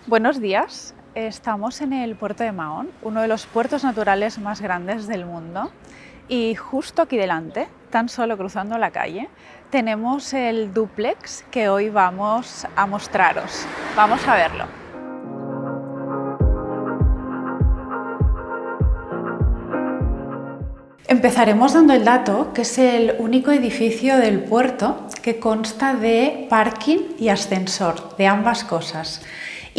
Buenos días, estamos en el puerto de Mahón, uno de los puertos naturales más grandes del mundo, y justo aquí delante, tan solo cruzando la calle, tenemos el dúplex que hoy vamos a mostraros. Vamos a verlo. Empezaremos dando el dato que es el único edificio del puerto que consta de parking y ascensor, de ambas cosas,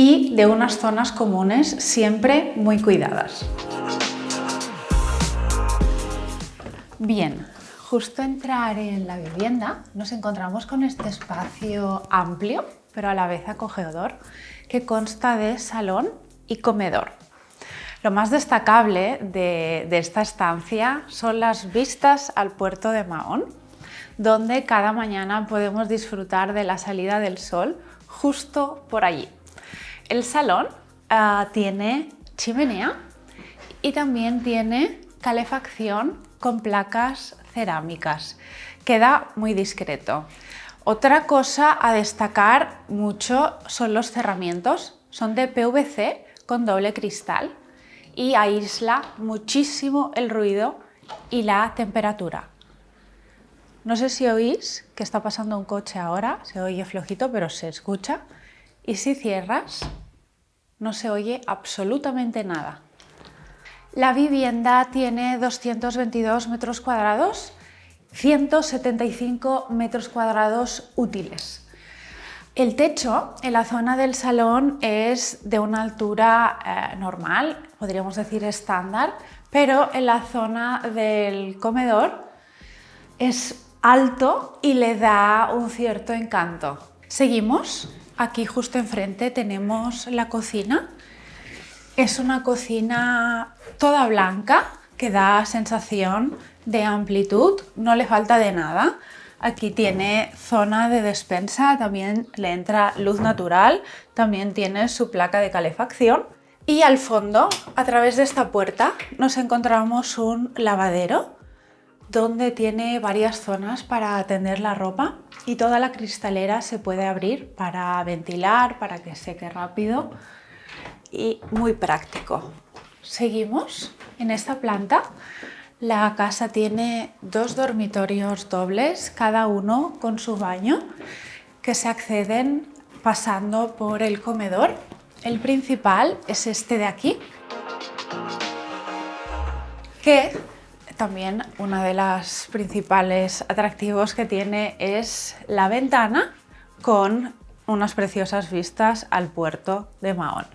y de unas zonas comunes siempre muy cuidadas. Bien, justo entrar en la vivienda nos encontramos con este espacio amplio, pero a la vez acogedor, que consta de salón y comedor. Lo más destacable de esta estancia son las vistas al puerto de Mahón, donde cada mañana podemos disfrutar de la salida del sol justo por allí. El salón tiene chimenea y también tiene calefacción con placas cerámicas. Queda muy discreto. Otra cosa a destacar mucho son los cerramientos. Son de PVC con doble cristal y aísla muchísimo el ruido y la temperatura. No sé si oís que está pasando un coche ahora, se oye flojito, pero se escucha. Y si cierras, no se oye absolutamente nada. La vivienda tiene 222 metros cuadrados, 175 metros cuadrados útiles. El techo en la zona del salón es de una altura normal, podríamos decir estándar, pero en la zona del comedor es alto y le da un cierto encanto. Seguimos. Aquí justo enfrente tenemos la cocina. Es una cocina toda blanca que da sensación de amplitud, no le falta de nada. Aquí tiene zona de despensa, también le entra luz natural, también tiene su placa de calefacción. Y al fondo, a través de esta puerta, nos encontramos un lavadero donde tiene varias zonas para tender la ropa y toda la cristalera se puede abrir para ventilar, para que seque rápido y muy práctico. Seguimos en esta planta. La casa tiene 2 dormitorios dobles, cada uno con su baño, que se acceden pasando por el comedor. El principal es este de aquí, que también uno de los principales atractivos que tiene es la ventana con unas preciosas vistas al puerto de Mahón.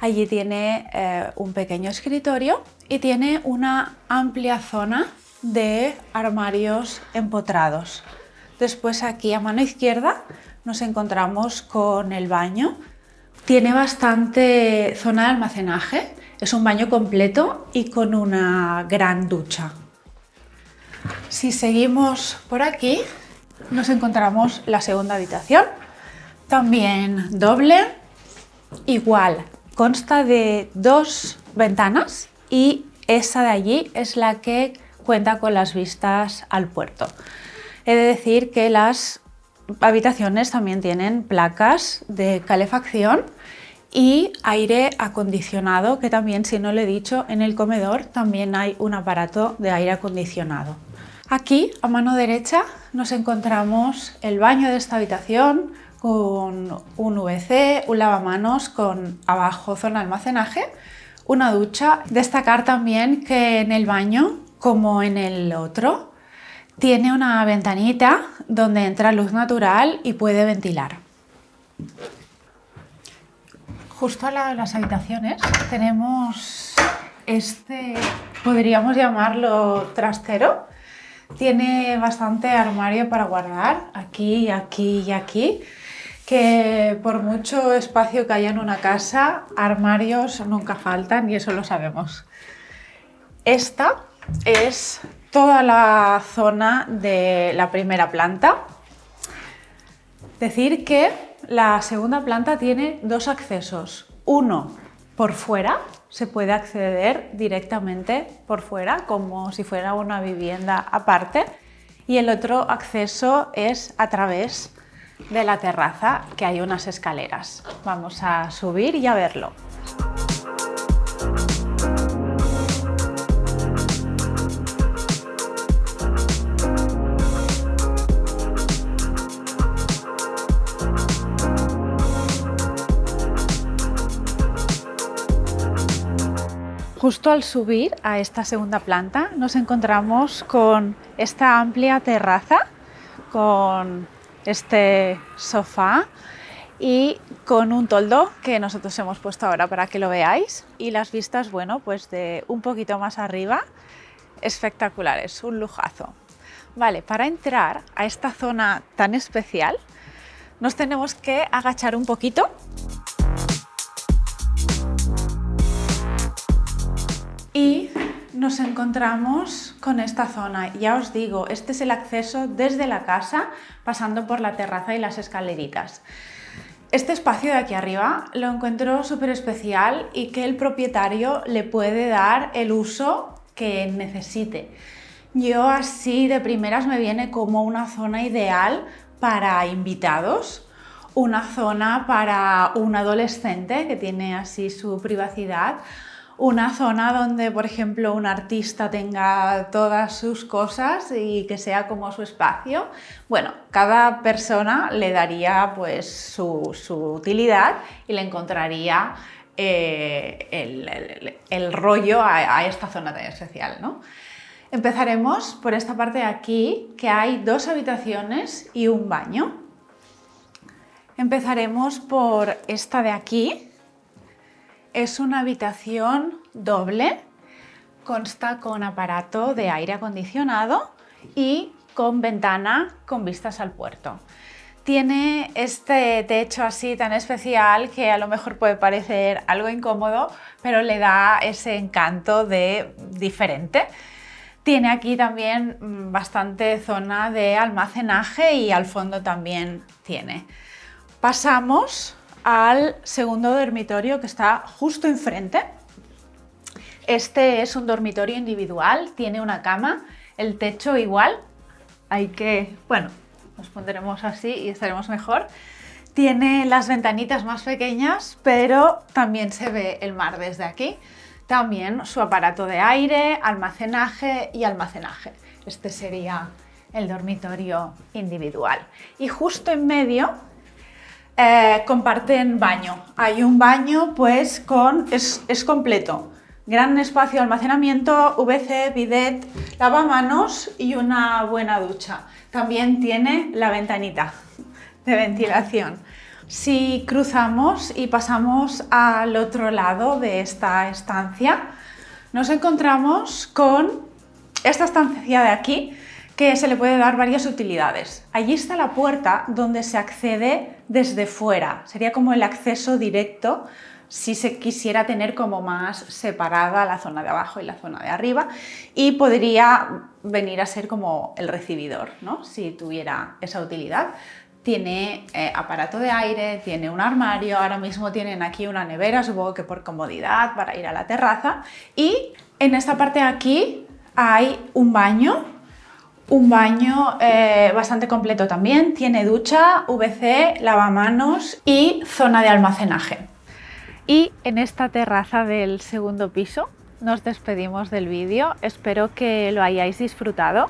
Allí tiene un pequeño escritorio y tiene una amplia zona de armarios empotrados. Después aquí a mano izquierda nos encontramos con el baño. Tiene bastante zona de almacenaje. Es un baño completo y con una gran ducha. Si seguimos por aquí, nos encontramos la segunda habitación, también doble, igual, consta de 2 ventanas y esa de allí es la que cuenta con las vistas al puerto. He de decir que las habitaciones también tienen placas de calefacción y aire acondicionado, que también, si no lo he dicho, en el comedor también hay un aparato de aire acondicionado. Aquí, a mano derecha, nos encontramos el baño de esta habitación con un WC, un lavamanos con abajo zona de almacenaje, una ducha. Destacar también que en el baño, como en el otro, tiene una ventanita donde entra luz natural y puede ventilar. Justo al lado de las habitaciones tenemos este, podríamos llamarlo trastero. Tiene bastante armario para guardar, aquí, aquí y aquí, que por mucho espacio que haya en una casa, armarios nunca faltan y eso lo sabemos. Esta es toda la zona de la primera planta. Decir que la segunda planta tiene 2 accesos. Uno por fuera, se puede acceder directamente por fuera, como si fuera una vivienda aparte. Y el otro acceso es a través de la terraza, que hay unas escaleras. Vamos a subir y a verlo. Justo al subir a esta segunda planta nos encontramos con esta amplia terraza, con este sofá y con un toldo que nosotros hemos puesto ahora para que lo veáis. Y las vistas, bueno, pues de un poquito más arriba, espectaculares, un lujazo. Vale, para entrar a esta zona tan especial nos tenemos que agachar un poquito. Y nos encontramos con esta zona. Ya os digo, este es el acceso desde la casa, pasando por la terraza y las escaleritas. Este espacio de aquí arriba lo encuentro súper especial y que el propietario le puede dar el uso que necesite. Yo así de primeras me viene como una zona ideal para invitados, una zona para un adolescente que tiene así su privacidad, una zona donde, por ejemplo, un artista tenga todas sus cosas y que sea como su espacio. Bueno, cada persona le daría pues su utilidad y le encontraría el rollo a esta zona tan especial, ¿no? Empezaremos por esta parte de aquí, que hay 2 habitaciones y un baño. Empezaremos por esta de aquí. Es una habitación doble, consta con aparato de aire acondicionado y con ventana con vistas al puerto. Tiene este techo así tan especial que a lo mejor puede parecer algo incómodo, pero le da ese encanto de diferente. Tiene aquí también bastante zona de almacenaje y al fondo también tiene. Pasamos al segundo dormitorio que está justo enfrente. Este es un dormitorio individual, tiene una cama, el techo igual, bueno, nos pondremos así y estaremos mejor. Tiene las ventanitas más pequeñas, pero también se ve el mar desde aquí. También su aparato de aire, almacenaje y almacenaje. Este sería el dormitorio individual. Y justo en medio comparten baño. Hay un baño pues es completo. Gran espacio de almacenamiento, WC, bidet, lavamanos y una buena ducha. También tiene la ventanita de ventilación. Si cruzamos y pasamos al otro lado de esta estancia, nos encontramos con esta estancia de aquí, que se le puede dar varias utilidades. Allí está la puerta donde se accede desde fuera. Sería como el acceso directo si se quisiera tener como más separada la zona de abajo y la zona de arriba, y podría venir a ser como el recibidor, ¿no? Si tuviera esa utilidad. Tiene aparato de aire, tiene un armario, ahora mismo tienen aquí una nevera, supongo que por comodidad para ir a la terraza, y en esta parte de aquí hay un baño bastante completo también. Tiene ducha, WC, lavamanos y zona de almacenaje. Y en esta terraza del segundo piso nos despedimos del vídeo. Espero que lo hayáis disfrutado.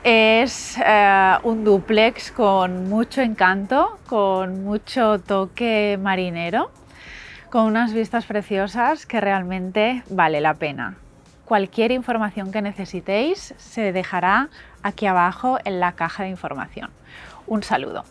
Es un dúplex con mucho encanto, con mucho toque marinero, con unas vistas preciosas que realmente vale la pena. Cualquier información que necesitéis se dejará aquí abajo en la caja de información. Un saludo.